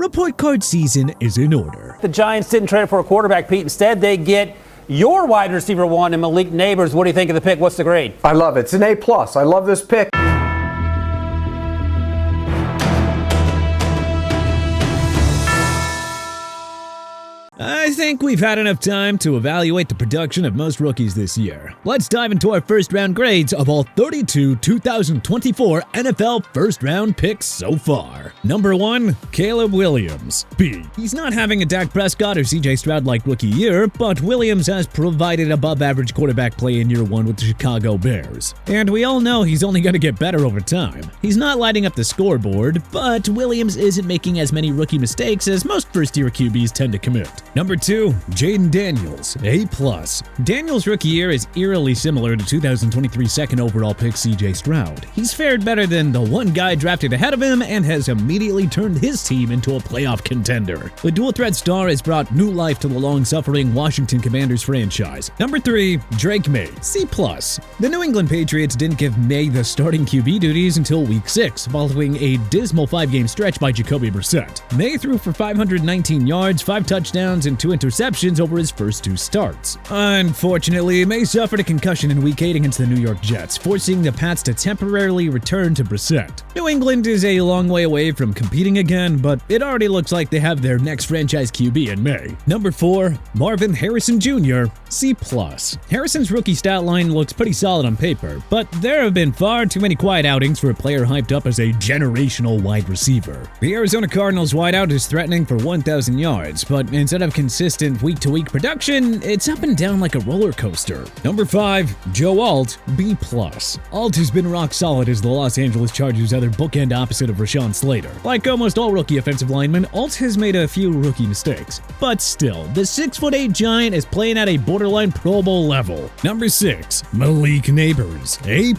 report card season is in order. The Giants didn't trade for a quarterback, Pete. Instead, they get your wide receiver one and Malik Nabers. What do you think of the pick? What's the grade? I love it. It's an A+. I love this pick. I think we've had enough time to evaluate the production of most rookies this year. Let's dive into our first round grades of all 32 2024 NFL first round picks so far. Number 1, Caleb Williams. B. He's not having a Dak Prescott or CJ Stroud-like rookie year, but Williams has provided above average quarterback play in year 1 with the Chicago Bears. And we all know he's only going to get better over time. He's not lighting up the scoreboard, but Williams isn't making as many rookie mistakes as most first year QBs tend to commit. Number 2, Jaden Daniels, A+. Daniels' rookie year is eerily similar to 2023 second overall pick CJ Stroud. He's fared better than the one guy drafted ahead of him and has immediately turned his team into a playoff contender. The dual threat star has brought new life to the long-suffering Washington Commanders franchise. Number 3, Drake Maye, C+. The New England Patriots didn't give Maye the starting QB duties until week 6, following a dismal 5-game stretch by Jacoby Brissett. Maye threw for 519 yards, 5 touchdowns, and 2 interceptions over his first 2 starts. Unfortunately, Maye suffered a concussion in Week 8 against the New York Jets, forcing the Pats to temporarily return to Brissett. New England is a long way away from competing again, but it already looks like they have their next franchise QB in Maye. Number 4, Marvin Harrison Jr., C+. Harrison's rookie stat line looks pretty solid on paper, but there have been far too many quiet outings for a player hyped up as a generational wide receiver. The Arizona Cardinals wideout is threatening for 1,000 yards, but instead of consistent week-to-week production, it's up and down like a roller coaster. Number 5, Joe Alt, B+. Alt has been rock solid as the Los Angeles Chargers' other bookend opposite of Rashawn Slater. Like almost all rookie offensive linemen, Alt has made a few rookie mistakes. But still, the 6'8" giant is playing at a borderline Pro Bowl level. Number 6, Malik Nabers, A+.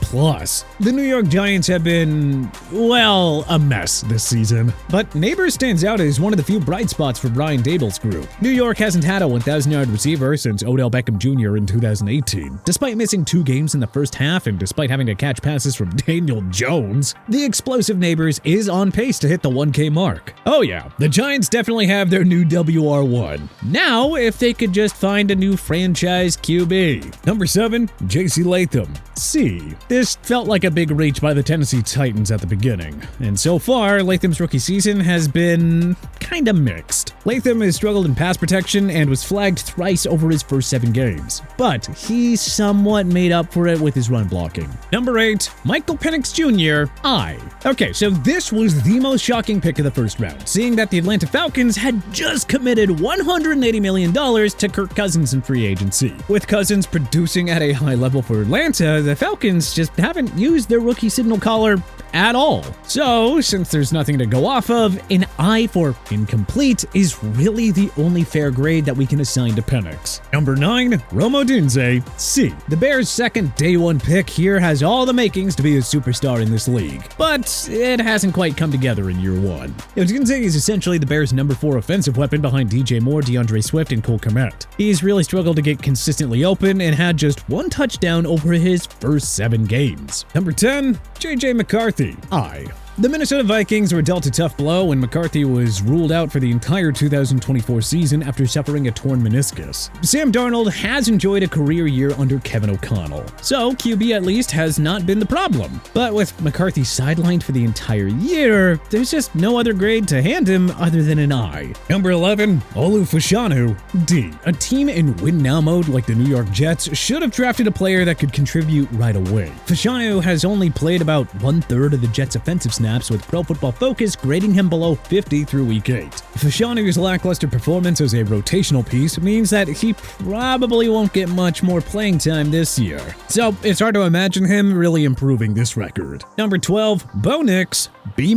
The New York Giants have been, well, a mess this season. But Nabers stands out as one of the few bright spots for Brian Daboll's group. New York hasn't had a 1,000-yard receiver since Odell Beckham Jr. in 2018. Despite missing 2 games in the first half and despite having to catch passes from Daniel Jones, the explosive Nabers is on pace to hit the 1K mark. Oh yeah, the Giants definitely have their new WR1. Now, if they could just find a new franchise QB. Number 7, J.C. Latham, C. This felt like a big reach by the Tennessee Titans at the beginning, and so far, Latham's rookie season has been kinda mixed. Latham has struggled in pass protection and was flagged thrice over his first 7 games, but he somewhat made up for it with his run blocking. Number 8, Michael Penix Jr., I. Okay, so this was the most shocking pick of the first round, seeing that the Atlanta Falcons had just committed $180 million to Kirk Cousins in free agency. With Cousins producing at a high level for Atlanta, the Falcons just haven't used their rookie signal caller at all. So, since there's nothing to go off of, an I for incomplete is really the only fair grade that we can assign to Penix. Number 9, Rome Odunze, C. The Bears' second day 1 pick here has all the makings to be a superstar in this league, but it hasn't quite come together in year 1. Odunze is essentially the Bears' number 4 offensive weapon behind DJ Moore, DeAndre Swift, and Cole Kmet. He's really struggled to get consistently open and had just 1 touchdown over his first 7 games. Number 10, JJ McCarthy, I. The Minnesota Vikings were dealt a tough blow when McCarthy was ruled out for the entire 2024 season after suffering a torn meniscus. Sam Darnold has enjoyed a career year under Kevin O'Connell, so QB at least has not been the problem. But with McCarthy sidelined for the entire year, there's just no other grade to hand him other than an I. Number 11, Olu Fashanu, D. A team in win-now mode like the New York Jets should have drafted a player that could contribute right away. Fashanu has only played about 1/3 of the Jets' offensive snaps, with Pro Football Focus grading him below 50 through week 8. Fashanu's lackluster performance as a rotational piece means that he probably won't get much more playing time this year. So it's hard to imagine him really improving this record. Number 12, Bo Nix, B-.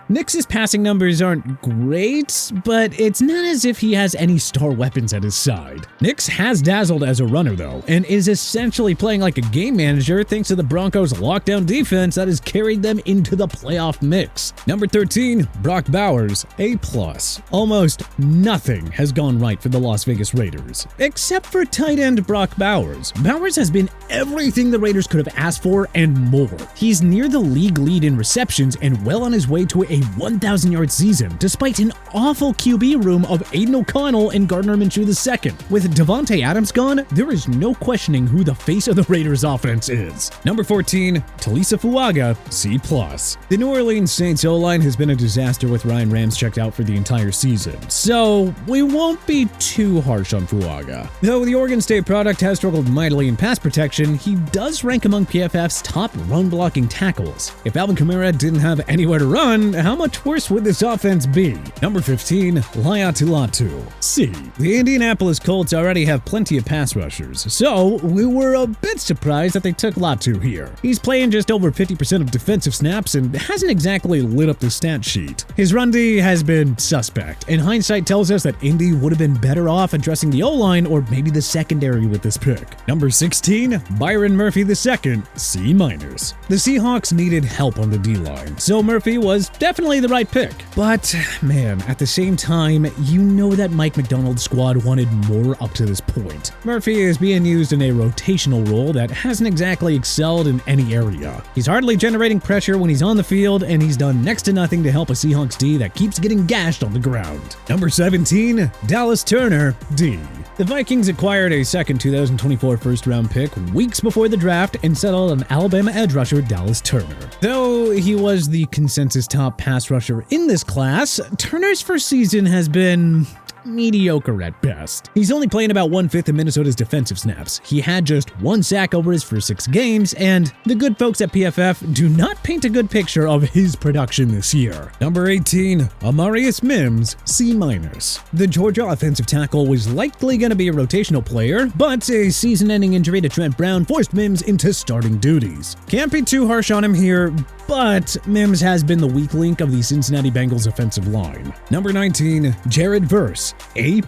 Nix's passing numbers aren't great, but it's not as if he has any star weapons at his side. Nix has dazzled as a runner though, and is essentially playing like a game manager thanks to the Broncos' lockdown defense that has carried them into the playoff mix. Number 13, Brock Bowers, A+. Almost nothing has gone right for the Las Vegas Raiders, except for tight end Brock Bowers. Bowers has been everything the Raiders could have asked for and more. He's near the league lead in receptions and well on his way to a 1,000-yard season, despite an awful QB room of Aiden O'Connell and Gardner Minshew II. With Devontae Adams gone, there is no questioning who the face of the Raiders offense is. Number 14, Talisa Fuaga, C+. The New Orleans Saints O-line has been a disaster with Ryan Ramczyk out for the entire season, so we won't be too harsh on Fuaga. Though the Oregon State product has struggled mightily in pass protection, he does rank among PFF's top run-blocking tackles. If Alvin Kamara didn't have anywhere to run, how much worse would this offense be? Number 15, Laiatu, C. The Indianapolis Colts already have plenty of pass rushers, so we were a bit surprised that they took Latu here. He's playing just over 50% of defensive snaps and hasn't exactly lit up the stat sheet. His run D has been suspect, and hindsight tells us that Indy would have been better off addressing the O-line or maybe the secondary with this pick. Number 16, Byron Murphy II, C-. The Seahawks needed help on the D-line, so Murphy was definitely the right pick. But, man, at the same time, you know that Mike McDonald's squad wanted more up to this point. Murphy is being used in a rotational role that hasn't exactly excelled in any area. He's hardly generating pressure when he's on the field, and he's done next to nothing to help a Seahawks D that keeps getting gashed on the ground. Number 17, Dallas Turner, D. The Vikings acquired a second 2024 first-round pick weeks before the draft and settled on Alabama edge rusher Dallas Turner. Though he was the consensus top pass rusher in this class, Turner's first season has been mediocre at best. He's only playing about 1/5 of Minnesota's defensive snaps. He had just 1 sack over his first 6 games, and the good folks at PFF do not paint a good picture of his production this year. Number 18, Amarius Mims, C-. The Georgia offensive tackle was likely going to be a rotational player, but a season-ending injury to Trent Brown forced Mims into starting duties. Can't be too harsh on him here, but Mims has been the weak link of the Cincinnati Bengals offensive line. Number 19, Jared Verse, A+.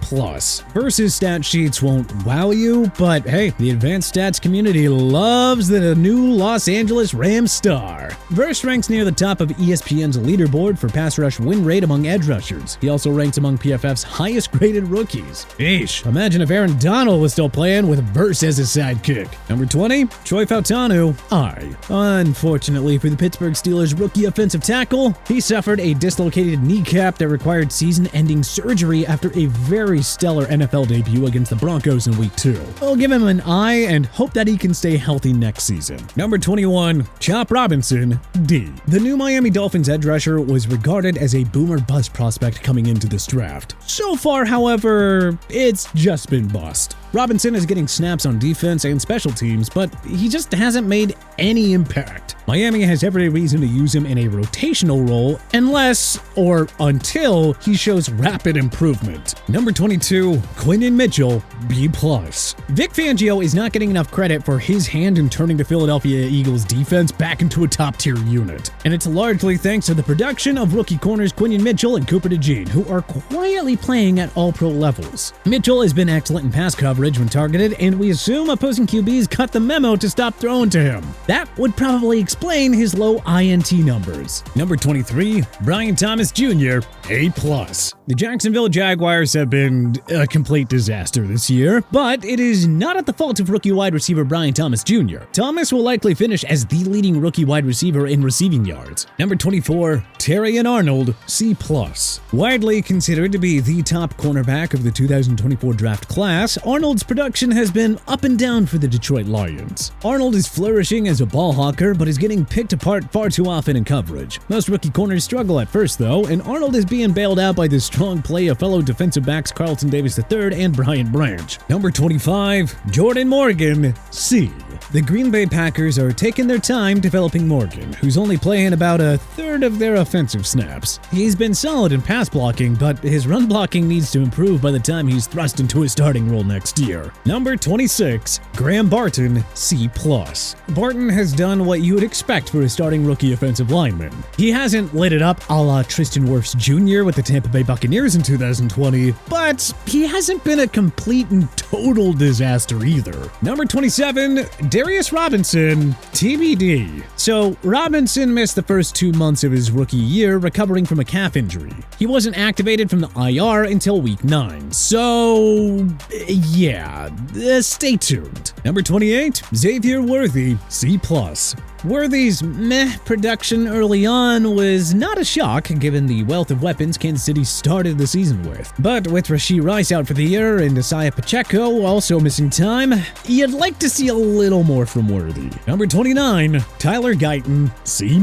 Verse's stat sheets won't wow you, but hey, the advanced stats community loves the new Los Angeles Rams star. Verse ranks near the top of ESPN's leaderboard for pass rush win rate among edge rushers. He also ranks among PFF's highest graded rookies. Eesh, imagine if Aaron Donald was still playing with Verse as his sidekick. Number 20, Troy Fautanu, I. Unfortunately for the Pittsburgh Steelers rookie offensive tackle, he suffered a dislocated kneecap that required season-ending surgery after a very stellar NFL debut against the Broncos in Week 2. I'll give him an I and hope that he can stay healthy next season. Number 21, Chop Robinson, D. The new Miami Dolphins edge rusher was regarded as a boomer bust prospect coming into this draft. So far, however, it's just been bust. Robinson is getting snaps on defense and special teams, but he just hasn't made any impact. Miami has every reason to use him in a rotational role unless or until he shows rapid improvement. Number 22, Quinton Mitchell, B+. Vic Fangio is not getting enough credit for his hand in turning the Philadelphia Eagles defense back into a top-tier unit, and it's largely thanks to the production of rookie corners Quinton Mitchell and Cooper DeJean, who are quietly playing at all-pro levels. Mitchell has been excellent in pass coverage when targeted, and we assume opposing QBs cut the memo to stop throwing to him. That would probably explain his low INT numbers. Number 23, Brian Thomas Jr., A+. The Jacksonville Jaguars have been a complete disaster this year, but it is not at the fault of rookie wide receiver Brian Thomas Jr. Thomas will likely finish as the leading rookie wide receiver in receiving yards. Number 24, Terrion Arnold, C+. Widely considered to be the top cornerback of the 2024 draft class, Arnold's production has been up and down for the Detroit Lions. Arnold is flourishing as a ball hawker, but is getting picked apart far too often in coverage. Most rookie corners struggle at first, though, and Arnold is being bailed out by the strong play of fellow defensive backs Carlton Davis III and Brian Branch. Number 25, Jordan Morgan, C. The Green Bay Packers are taking their time developing Morgan, who's only playing about a third of their offensive snaps. He's been solid in pass blocking, but his run blocking needs to improve by the time he's thrust into a starting role next year. Number 26, Graham Barton, C+. Barton has done what you would expect for a starting rookie offensive lineman. He hasn't lit it up a la Tristan Wirfs Jr. with the Tampa Bay Buccaneers in 2012, 2020, but he hasn't been a complete and total disaster either. Number 27, Darius Robinson, TBD. So, Robinson missed the first 2 months of his rookie year recovering from a calf injury. He wasn't activated from the IR until week 9, so yeah, stay tuned. Number 28, Xavier Worthy, C+. Worthy's meh production early on was not a shock given the wealth of weapons Kansas City started the season with. But with Rashee Rice out for the year and Isaiah Pacheco also missing time, you'd like to see a little more from Worthy. Number 29, Tyler Guyton, C-.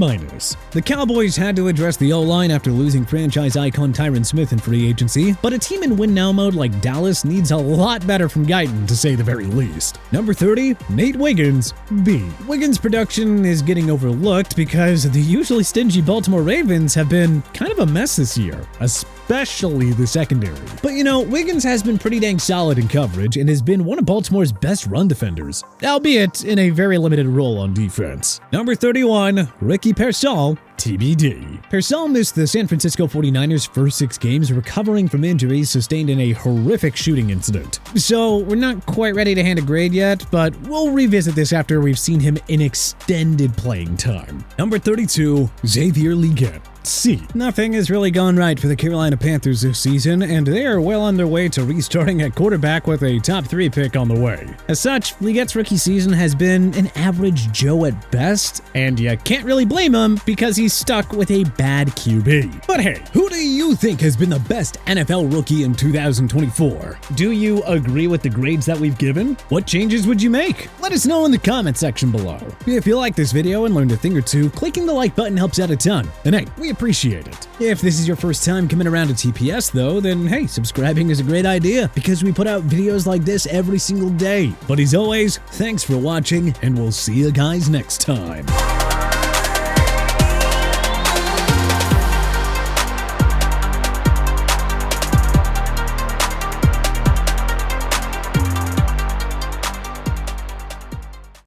The Cowboys had to address the O-line after losing franchise icon Tyron Smith in free agency, but a team in win-now mode like Dallas needs a lot better from Guyton to say the very least. Number 30, Nate Wiggins, B. Wiggins' production is getting overlooked because the usually stingy Baltimore Ravens have been kind of a mess this year, especially the secondary. But you know, Wiggins has been pretty dang solid in coverage and has been one of Baltimore's best run defenders, albeit in a very limited role on defense. Number 31, Ricky Pearsall, TBD. Pearsall missed the San Francisco 49ers' first 6 games recovering from injuries sustained in a horrific shooting incident. So we're not quite ready to hand a grade yet, but we'll revisit this after we've seen him in extended playing time. Number 32, Xavier Legette, C. Nothing has really gone right for the Carolina Panthers this season, and they are well on their way to restarting at quarterback with a top 3 pick on the way. As such, Legette's rookie season has been an average Joe at best, and you can't really blame him because he's stuck with a bad QB. But hey, who do you think has been the best NFL rookie in 2024? Do you agree with the grades that we've given? What changes would you make? Let us know in the comment section below. If you like this video and learned a thing or two, clicking the like button helps out a ton. And hey, we appreciate it. If this is your first time coming around to TPS though, then hey, subscribing is a great idea because we put out videos like this every single day. But as always, thanks for watching and we'll see you guys next time.